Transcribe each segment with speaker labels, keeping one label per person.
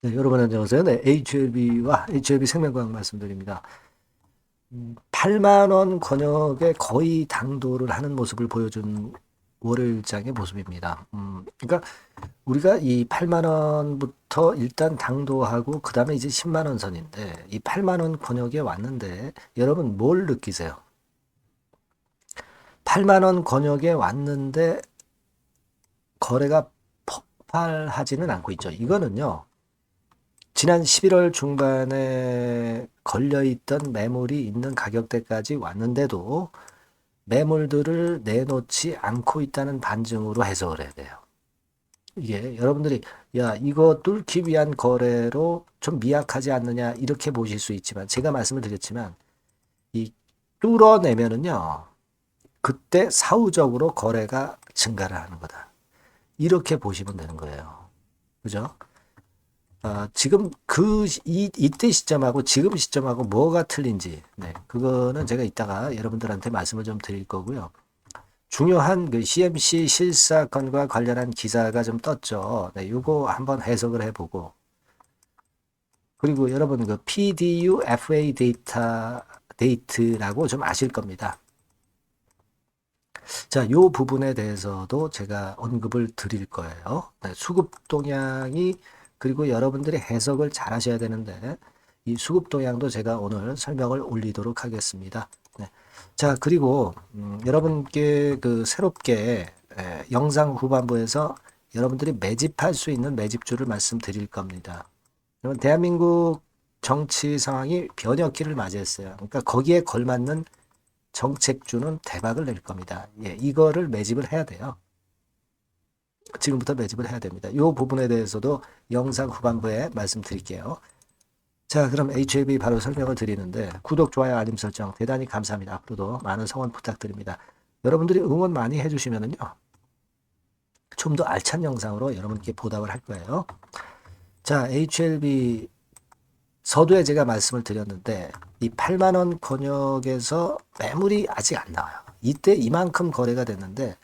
Speaker 1: 네, 여러분 안녕하세요. 네, HLB와 HLB 생명과학 말씀드립니다. 8만 원 권역에 거의 당도를 하는 모습을 보여준 월요일장의 모습입니다. 그러니까 우리가 이 8만 원부터 일단 당도하고 그 다음에 이제 10만 원 선인데 이 8만 원 권역에 왔는데 여러분 뭘 느끼세요? 8만 원 권역에 왔는데 거래가 폭발하지는 않고 있죠. 이거는요. 지난 11월 중반에 걸려있던 매물이 있는 가격대까지 왔는데도 매물들을 내놓지 않고 있다는 반증으로 해석을 해야 돼요. 이게 여러분들이 야 이거 뚫기 위한 거래로 좀 미약하지 않느냐 이렇게 보실 수 있지만 제가 말씀을 드렸지만 이 뚫어내면은요 그때 사후적으로 거래가 증가를 하는 거다. 이렇게 보시면 되는 거예요. 그죠? 지금 이때 시점하고 지금 시점하고 뭐가 틀린지, 네, 그거는 제가 이따가 여러분들한테 말씀을 좀 드릴 거고요. 중요한 그 CMC 실사건과 관련한 기사가 좀 떴죠. 네, 요거 한번 해석을 해보고, 그리고 여러분 그 PDU FA 데이트라고 좀 아실 겁니다. 자, 요 부분에 대해서도 제가 언급을 드릴 거예요. 네, 수급 동향이 그리고 여러분들이 해석을 잘 하셔야 되는데 이 수급 동향도 제가 오늘 설명을 올리도록 하겠습니다. 네. 자, 그리고 여러분께 그 새롭게 영상 후반부에서 여러분들이 매집할 수 있는 매집주를 말씀드릴 겁니다. 여러분 대한민국 정치 상황이 변혁기를 맞이했어요. 그러니까 거기에 걸맞는 정책주는 대박을 낼 겁니다. 예, 이거를 매집을 해야 돼요. 지금부터 매집을 해야 됩니다. 이 부분에 대해서도 영상 후반부에 말씀드릴게요. 자, 그럼 HAB 바로 설명을 드리는데 구독, 좋아요, 알림 설정 대단히 감사합니다. 앞으로도 많은 성원 부탁드립니다. 여러분들이 응원 많이 해주시면은요. 좀 더 알찬 영상으로 여러분께 보답을 할 거예요. 자, HLB 서두에 제가 말씀을 드렸는데 이 8만 원 권역에서 매물이 아직 안 나와요. 이때 이만큼 거래가 됐는데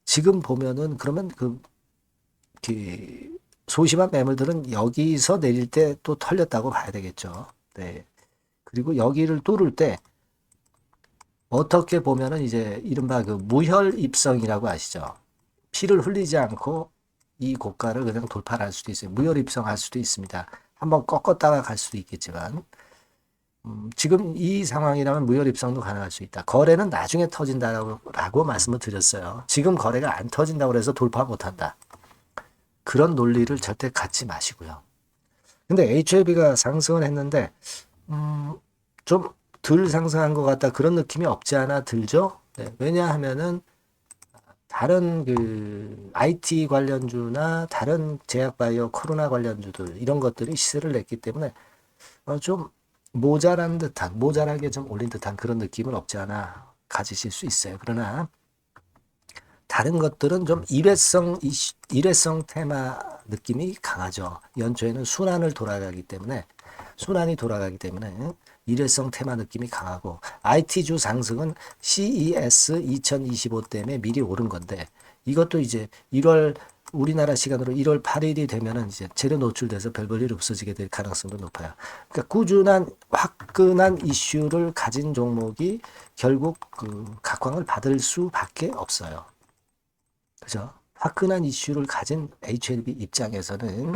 Speaker 1: 지금 보면은 그러면 그 소심한 매물들은 여기서 내릴 때 또 털렸다고 봐야 되겠죠. 네. 그리고 여기를 뚫을 때 어떻게 보면은 이제 이른바 그 무혈 입성이라고 아시죠? 피를 흘리지 않고 이 고가를 그냥 돌파할 수도 있어요. 무혈 입성할 수도 있습니다. 한번 꺾었다가 갈 수도 있겠지만 지금 이 상황이라면 무혈 입성도 가능할 수 있다. 거래는 나중에 터진다라고 말씀을 드렸어요. 지금 거래가 안 터진다고 해서 돌파 못한다. 그런 논리를 절대 갖지 마시고요. 근데 HLB가 상승을 했는데 좀 덜 상승한 것 같다 그런 느낌이 없지 않아 들죠? 네, 왜냐하면은 다른 그 IT 관련주나 다른 제약바이오 코로나 관련주들 이런 것들이 시세를 냈기 때문에 좀 모자란 듯한 모자라게 좀 올린 듯한 그런 느낌은 없지 않아 가지실 수 있어요. 그러나 다른 것들은 좀 일회성 테마 느낌이 강하죠. 연초에는 순환이 돌아가기 때문에 일회성 테마 느낌이 강하고 IT주 상승은 CES 2025 때문에 미리 오른 건데 이것도 이제 1월 우리나라 시간으로 1월 8일이 되면은 이제 재료 노출돼서 별 볼 일 없어지게 될 가능성도 높아요. 그러니까 꾸준한 화끈한 이슈를 가진 종목이 결국 그 각광을 받을 수밖에 없어요. 그죠? 화끈한 이슈를 가진 HLB 입장에서는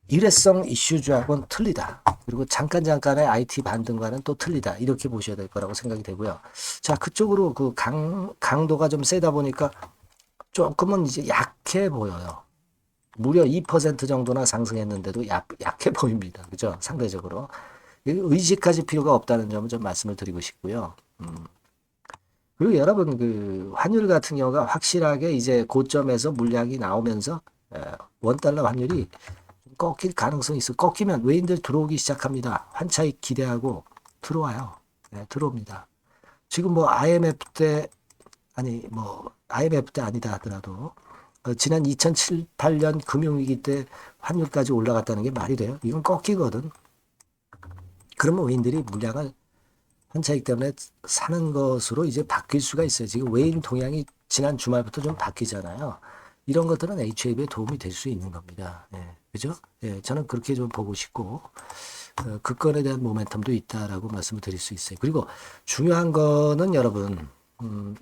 Speaker 1: 일회성 이슈주하고는 틀리다. 그리고 잠깐의 IT 반등과는 또 틀리다. 이렇게 보셔야 될 거라고 생각이 되고요. 자, 그쪽으로 그 강도가 좀 세다 보니까 조금은 이제 약해 보여요. 무려 2% 정도나 상승했는데도 약해 보입니다. 그죠? 상대적으로. 의식하실 필요가 없다는 점을 좀 말씀을 드리고 싶고요. 그리고 여러분 그 환율 같은 경우가 확실하게 이제 고점에서 물량이 나오면서 원달러 환율이 꺾일 가능성이 있어. 꺾이면 외인들 들어오기 시작합니다. 환차익 기대하고 들어와요. 네, 들어옵니다. 지금 뭐 IMF 때 아니 뭐 IMF 때 아니다 하더라도 지난 2007, 8년 금융위기 때 환율까지 올라갔다는 게 말이 돼요? 이건 꺾이거든. 그러면 외인들이 물량을 환차익 때문에 사는 것으로 이제 바뀔 수가 있어요. 지금 외인 동향이 지난 주말부터 좀 바뀌잖아요. 이런 것들은 HLB에 도움이 될 수 있는 겁니다. 예, 그죠? 예, 저는 그렇게 좀 보고 싶고, 그 건에 대한 모멘텀도 있다라고 말씀을 드릴 수 있어요. 그리고 중요한 거는 여러분,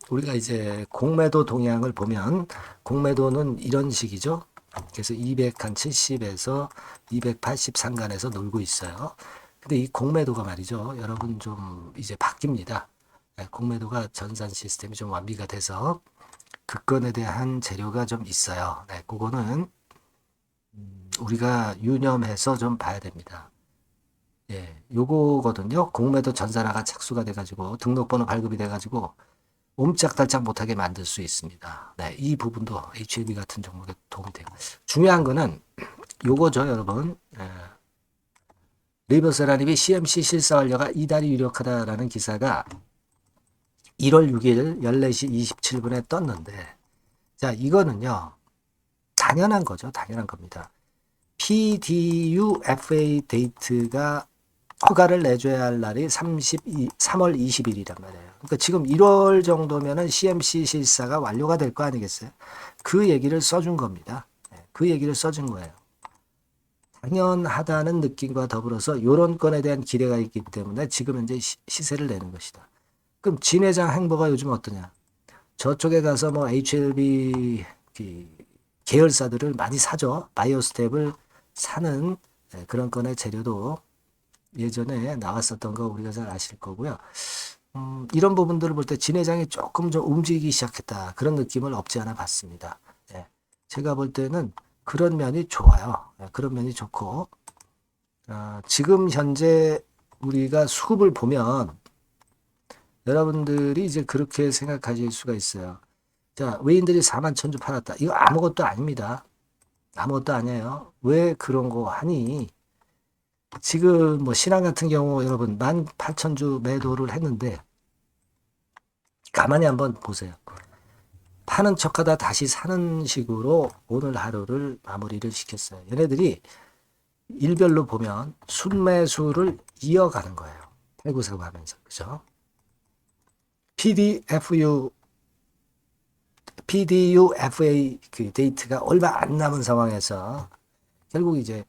Speaker 1: 우리가 이제 공매도 동향을 보면, 공매도는 이런 식이죠. 그래서 270에서 280 상간에서 놀고 있어요. 근데 이 공매도가 말이죠. 여러분 좀 이제 바뀝니다. 예, 공매도가 전산 시스템이 좀 완비가 돼서 그 건에 대한 재료가 좀 있어요. 네, 그거는 우리가 유념해서 좀 봐야 됩니다. 예, 요거거든요. 공매도 전산화가 착수가 돼가지고 등록번호 발급이 돼가지고 옴짝달짝 못하게 만들 수 있습니다. 네, 이 부분도 HLB 같은 종목에 도움이 돼요. 중요한 거는 요거죠, 여러분. 예, 리버세라님이 CMC 실사 완료가 이달이 유력하다라는 기사가 1월 6일 14시 27분에 떴는데, 자, 이거는요, 당연한 거죠. 당연한 겁니다. PDUFA 데이트가 허가를 내줘야 할 날이 3월 20일이란 말이에요. 그러니까 지금 1월 정도면은 CMC 실사가 완료가 될 거 아니겠어요? 그 얘기를 써준 겁니다. 그 얘기를 써준 거예요. 당연하다는 느낌과 더불어서 이런 건에 대한 기대가 있기 때문에 지금 현재 시세를 내는 것이다. 그럼 진회장 행보가 요즘 어떠냐? 저쪽에 가서 뭐 HLB 계열사들을 많이 사죠. 바이오스텝을 사는 그런 건의 재료도 예전에 나왔었던 거 우리가 잘 아실 거고요. 이런 부분들을 볼 때 진회장이 조금 좀 움직이기 시작했다. 그런 느낌을 없지 않아 봤습니다. 예, 제가 볼 때는 그런 면이 좋아요. 예, 그런 면이 좋고 지금 현재 우리가 수급을 보면 여러분들이 이제 그렇게 생각하실 수가 있어요. 자, 외인들이 4만 천주 팔았다. 이거 아무것도 아닙니다. 아무것도 아니에요. 왜 그런 거 하니? 지금 뭐 신한 같은 경우 여러분 18,000주 매도를 했는데 가만히 한번 보세요. 파는 척하다 다시 사는 식으로 오늘 하루를 마무리를 시켰어요. 얘네들이 일별로 보면 순매수를 이어가는 거예요. 팔구사고 하면서. 그죠? PDUFA 그 데이트가 얼마 안 남은 상황에서 결국 이제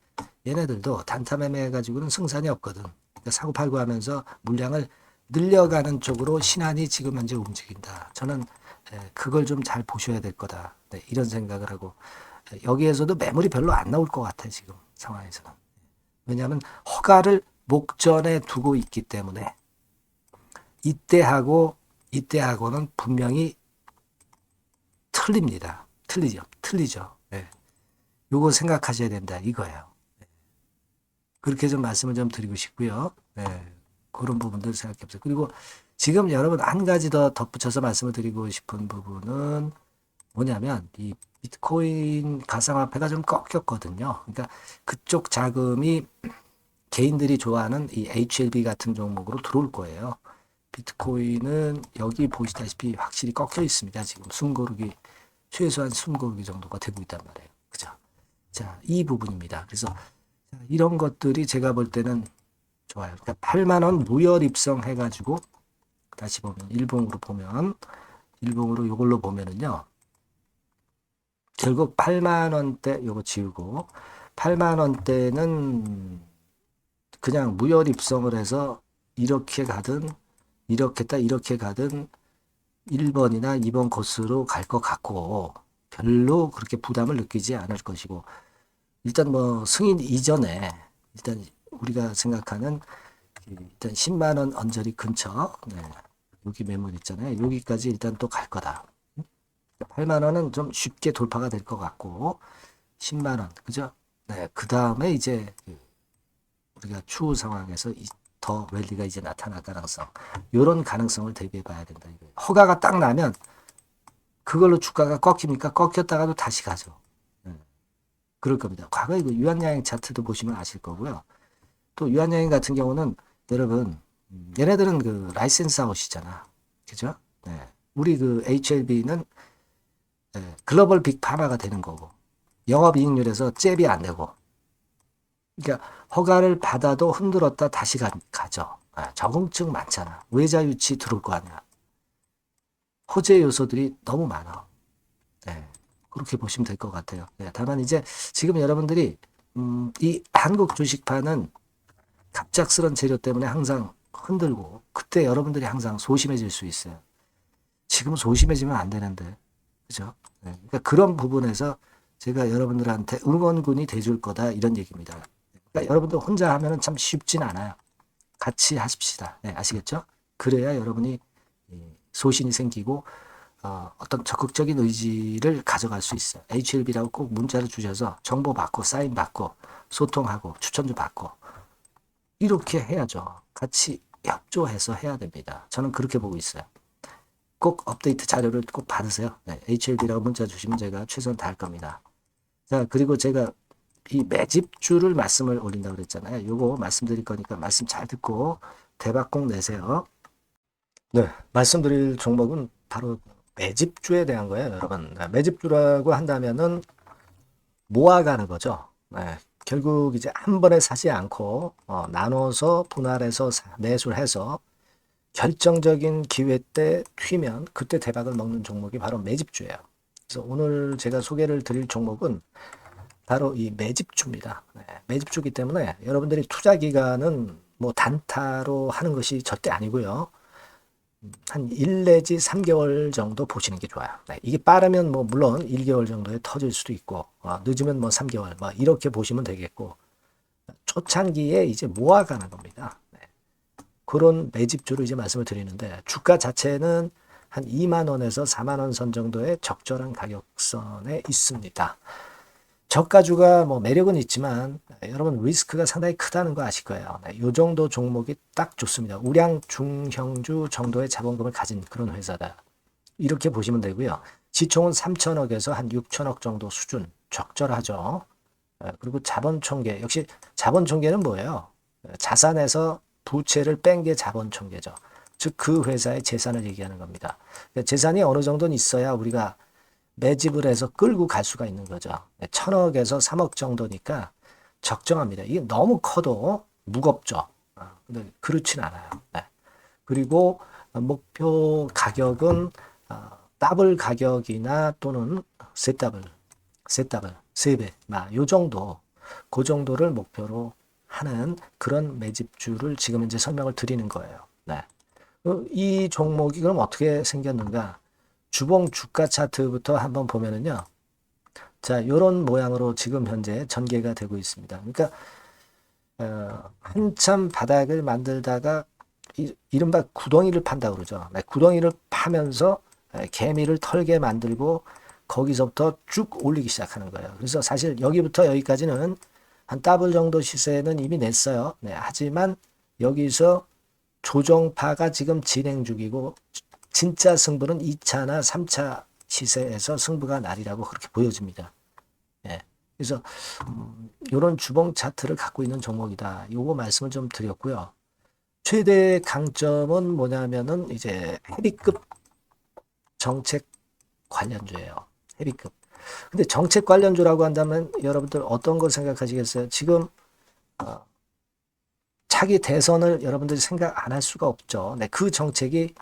Speaker 1: 얘네들도 단타 매매 해가지고는 승산이 없거든. 그러니까 사고 팔고 하면서 물량을 늘려가는 쪽으로 신한이 지금 현재 움직인다. 저는 그걸 좀 잘 보셔야 될 거다. 네, 이런 생각을 하고 여기에서도 매물이 별로 안 나올 것 같아 지금 상황에서는. 왜냐하면 허가를 목전에 두고 있기 때문에 이때하고는 분명히 틀립니다. 틀리죠. 네. 요거 생각하셔야 된다 이거예요. 그렇게 좀 말씀을 좀 드리고 싶고요. 네. 그런 부분들 생각해 보세요. 그리고 지금 여러분 한 가지 더 덧붙여서 말씀을 드리고 싶은 부분은 뭐냐면 이 비트코인 가상화폐가 좀 꺾였거든요. 그러니까 그쪽 자금이 개인들이 좋아하는 이 HLB 같은 종목으로 들어올 거예요. 비트코인은 여기 보시다시피 확실히 꺾여 있습니다. 지금 숨고르기 최소한 숨고르기 정도가 되고 있단 말이에요. 그죠? 자, 이 부분입니다. 그래서 이런 것들이 제가 볼 때는 좋아요. 그러니까 8만 원 무혈 입성해 가지고 다시 보면 일봉으로 요걸로 보면은요. 결국 8만 원대 요거 지우고 8만 원대는 그냥 무혈 입성을 해서 이렇게 가든 이렇게 가든 1번이나 2번 코스로 갈 것 같고 별로 그렇게 부담을 느끼지 않을 것이고 일단 뭐 승인 이전에 일단 우리가 생각하는 일단 10만 원 언저리 근처 네. 여기 매물 있잖아요. 여기까지 일단 또 갈 거다. 8만 원은 좀 쉽게 돌파가 될 것 같고 10만 원 그죠? 네. 그 다음에 이제 우리가 추후 상황에서 더 랠리가 이제 나타날 가능성 이런 가능성을 대비해 봐야 된다. 이거예요. 허가가 딱 나면 그걸로 주가가 꺾입니까? 꺾였다가도 다시 가죠. 그럴 겁니다. 과거에 그 유한양행 차트도 보시면 아실 거고요. 또 유한양행 같은 경우는 여러분 얘네들은 그 라이센스 아웃이잖아. 그죠? 네. 우리 그 HLB는 글로벌 빅파마가 되는 거고 영업이익률에서 잽이 안 되고 그러니까 허가를 받아도 흔들었다 다시 가죠. 적응증 많잖아. 외자 유치 들어올 거 아니야. 호재 요소들이 너무 많아. 네. 그렇게 보시면 될 것 같아요. 네, 다만 이제 지금 여러분들이 이 한국 주식판은 갑작스런 재료 때문에 항상 흔들고 그때 여러분들이 항상 소심해질 수 있어요. 지금 소심해지면 안 되는데, 그죠? 네, 그러니까 그런 부분에서 제가 여러분들한테 응원군이 돼줄 거다 이런 얘기입니다. 그러니까 여러분들 혼자 하면은 참 쉽진 않아요. 같이 하십시다. 네, 아시겠죠? 그래야 여러분이 소신이 생기고 어떤 적극적인 의지를 가져갈 수 있어요. HLB라고 꼭 문자를 주셔서 정보 받고 사인 받고 소통하고 추천도 받고 이렇게 해야죠. 같이 협조해서 해야 됩니다. 저는 그렇게 보고 있어요. 꼭 업데이트 자료를 꼭 받으세요. 네, HLB라고 문자 주시면 제가 최선을 다할 겁니다. 자, 그리고 제가 이 매집주를 말씀을 올린다고 그랬잖아요. 요거 말씀드릴 거니까 말씀 잘 듣고 대박 꼭 내세요. 네, 말씀드릴 종목은 바로 매집주에 대한 거예요, 여러분. 매집주라고 한다면은 모아가는 거죠. 네, 결국 이제 한 번에 사지 않고 나눠서 분할해서 매수를 해서 결정적인 기회 때 튀면 그때 대박을 먹는 종목이 바로 매집주예요. 그래서 오늘 제가 소개를 드릴 종목은 바로 이 매집주입니다. 네, 매집주기 때문에 여러분들이 투자 기간은 뭐 단타로 하는 것이 절대 아니고요. 한 1 내지 3개월 정도 보시는 게 좋아요. 네, 이게 빠르면 뭐 물론 1개월 정도에 터질 수도 있고 늦으면 뭐 3개월 뭐 이렇게 보시면 되겠고 초창기에 이제 모아가는 겁니다. 네, 그런 매집주로 이제 말씀을 드리는데 주가 자체는 한 2만 원에서 4만 원 선 정도의 적절한 가격선에 있습니다. 저가주가 뭐 매력은 있지만 여러분 리스크가 상당히 크다는 거 아실 거예요. 네, 이 정도 종목이 딱 좋습니다. 우량 중형주 정도의 자본금을 가진 그런 회사다. 이렇게 보시면 되고요. 지총은 3천억에서 한 6천억 정도 수준 적절하죠. 그리고 자본총계 역시 자본총계는 뭐예요? 자산에서 부채를 뺀 게 자본총계죠. 즉 그 회사의 재산을 얘기하는 겁니다. 재산이 어느 정도는 있어야 우리가 매집을 해서 끌고 갈 수가 있는 거죠. 1,000억에서 3억 정도니까 적정합니다. 이게 너무 커도 무겁죠. 근데 그렇진 않아요. 네. 그리고 목표 가격은 더블 가격이나 또는 셋더블, 세 배, 요 정도, 그 정도를 목표로 하는 그런 매집주를 지금 이제 설명을 드리는 거예요. 네. 이 종목이 그럼 어떻게 생겼는가? 주봉 주가 차트부터 한번 보면은요. 자, 요런 모양으로 지금 현재 전개가 되고 있습니다. 그러니까 한참 바닥을 만들다가 이른바 구덩이를 판다고 그러죠. 네, 구덩이를 파면서 개미를 털게 만들고 거기서부터 쭉 올리기 시작하는 거예요. 그래서 사실 여기부터 여기까지는 한 더블 정도 시세는 이미 냈어요. 네, 하지만 여기서 조정파가 지금 진행 중이고 진짜 승부는 2차나 3차 시세에서 승부가 나리라고 그렇게 보여집니다. 예. 그래서 이런 주봉 차트를 갖고 있는 종목이다. 요거 말씀을 좀 드렸고요. 최대 강점은 뭐냐면은 이제 헤비급 정책 관련주예요. 헤비급. 근데 정책 관련주라고 한다면 여러분들 어떤 걸 생각하시겠어요? 지금 차기 대선을 여러분들이 생각 안 할 수가 없죠. 네, 그 정책이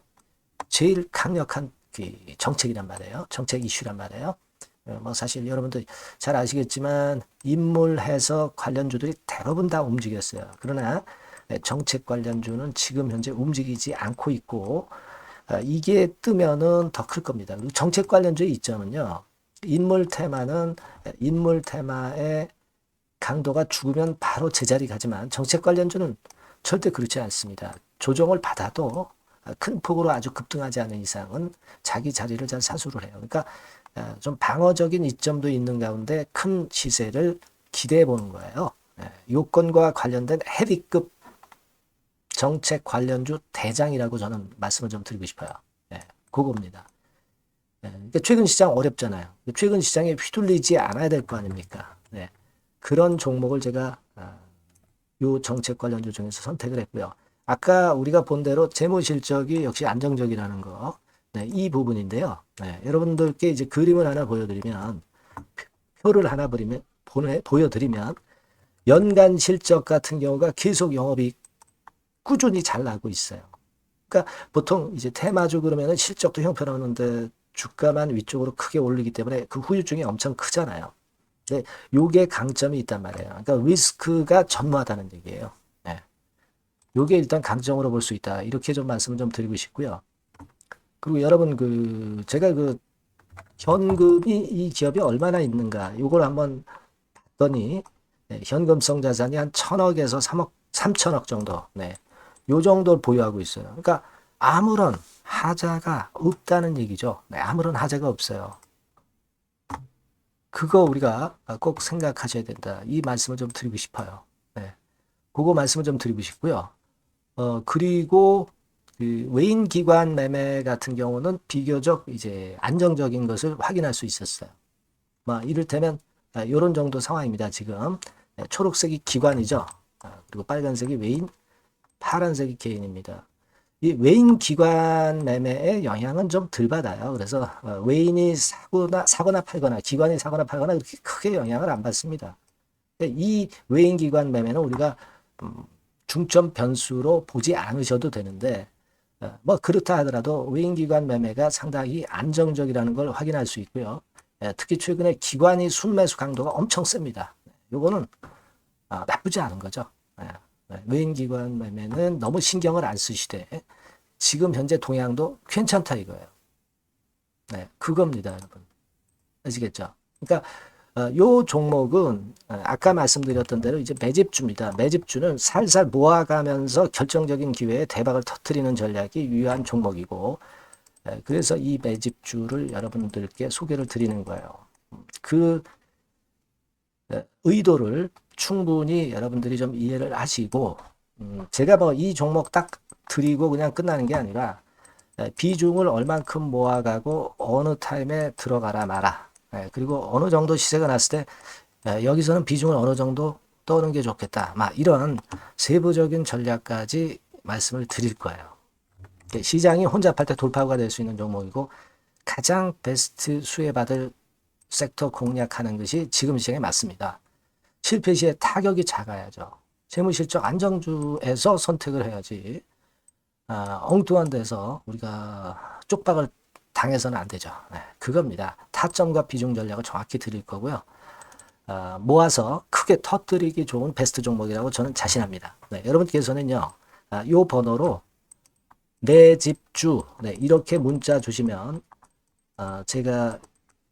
Speaker 1: 제일 강력한 정책이란 말이에요. 정책 이슈란 말이에요. 뭐 사실 여러분들 잘 아시겠지만 인물 해석 관련주들이 대부분 다 움직였어요. 그러나 정책 관련주는 지금 현재 움직이지 않고 있고 이게 뜨면은 더 클 겁니다. 정책 관련주의 이점은요. 인물 테마는 인물 테마의 강도가 죽으면 바로 제자리 가지만 정책 관련주는 절대 그렇지 않습니다. 조정을 받아도 큰 폭으로 아주 급등하지 않은 이상은 자기 자리를 잘 사수를 해요. 그러니까 좀 방어적인 이점도 있는 가운데 큰 시세를 기대해 보는 거예요. 요건과 관련된 헤비급 정책 관련주 대장이라고 저는 말씀을 좀 드리고 싶어요. 그겁니다. 그러니까 최근 시장 어렵잖아요. 최근 시장에 휘둘리지 않아야 될 거 아닙니까? 그런 종목을 제가 요 정책 관련주 중에서 선택을 했고요. 아까 우리가 본 대로 재무 실적이 역시 안정적이라는 거, 이 부분인데요. 여러분들께 이제 그림을 하나 보여드리면, 표를 하나 보여드리면, 연간 실적 같은 경우가 계속 영업이익 꾸준히 잘 나고 있어요. 그러니까 보통 이제 테마주 그러면은 실적도 형편없는데 주가만 위쪽으로 크게 올리기 때문에 그 후유증이 엄청 크잖아요. 네, 요게 강점이 있단 말이에요. 그러니까 리스크가 전무하다는 얘기예요. 네. 요게 일단 강점으로 볼 수 있다. 이렇게 좀 말씀을 좀 드리고 싶고요. 그리고 여러분 제가 현금이 이 기업이 얼마나 있는가 요걸 한번 봤더니 네, 현금성 자산이 한 1,000억에서 3천억 정도. 네. 요 정도를 보유하고 있어요. 그러니까 아무런 하자가 없다는 얘기죠. 네, 아무런 하자가 없어요. 그거 우리가 꼭 생각하셔야 된다. 이 말씀을 좀 드리고 싶어요. 네. 그거 말씀을 좀 드리고 싶고요. 그리고 외인 기관 매매 같은 경우는 비교적 이제 안정적인 것을 확인할 수 있었어요. 이를테면 이런 정도 상황입니다. 지금 네, 초록색이 기관이죠. 그리고 빨간색이 외인, 파란색이 개인입니다. 이 외인 기관 매매의 영향은 좀 덜 받아요. 그래서 외인이 사거나 팔거나 기관이 사거나 팔거나 그렇게 크게 영향을 안 받습니다. 이 외인 기관 매매는 우리가 중점 변수로 보지 않으셔도 되는데 그렇다 하더라도 외인 기관 매매가 상당히 안정적이라는 걸 확인할 수 있고요. 특히 최근에 기관이 순매수 강도가 엄청 셉니다. 요거는 나쁘지 않은 거죠. 외인 기관 매매는 너무 신경을 안 쓰시되 지금 현재 동향도 괜찮다 이거예요. 네, 그겁니다, 여러분. 아시겠죠? 그러니까 요 종목은 아까 말씀드렸던 대로 이제 매집주입니다. 매집주는 살살 모아가면서 결정적인 기회에 대박을 터뜨리는 전략이 유효한 종목이고 그래서 이 매집주를 여러분들께 소개를 드리는 거예요. 그 의도를 충분히 여러분들이 좀 이해를 하시고 제가 이 종목 딱 드리고 그냥 끝나는 게 아니라 비중을 얼만큼 모아가고 어느 타임에 들어가라 마라. 그리고 어느 정도 시세가 났을 때 여기서는 비중을 어느 정도 떠는 게 좋겠다. 이런 세부적인 전략까지 말씀을 드릴 거예요. 시장이 혼잡할 때 돌파구가 될 수 있는 종목이고 가장 베스트 수혜받을 섹터 공략하는 것이 지금 시장에 맞습니다. 실패 시에 타격이 작아야죠. 재무실적 안정주에서 선택을 해야지 엉뚱한 데서 우리가 쪽박을 당해서는 안 되죠. 네, 그겁니다. 타점과 비중 전략을 정확히 드릴 거고요. 모아서 크게 터뜨리기 좋은 베스트 종목이라고 저는 자신합니다. 네, 여러분께서는요. 요 번호로 내 집주 이렇게 문자 주시면 제가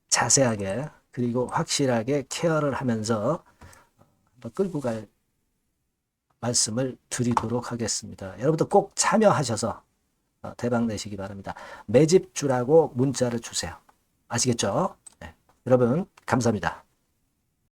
Speaker 1: 자세하게 그리고 확실하게 케어를 하면서 끌고 갈 말씀을 드리도록 하겠습니다. 여러분도 꼭 참여하셔서 대박 내시기 바랍니다. 매집주라고 문자를 주세요. 아시겠죠? 네. 여러분 감사합니다.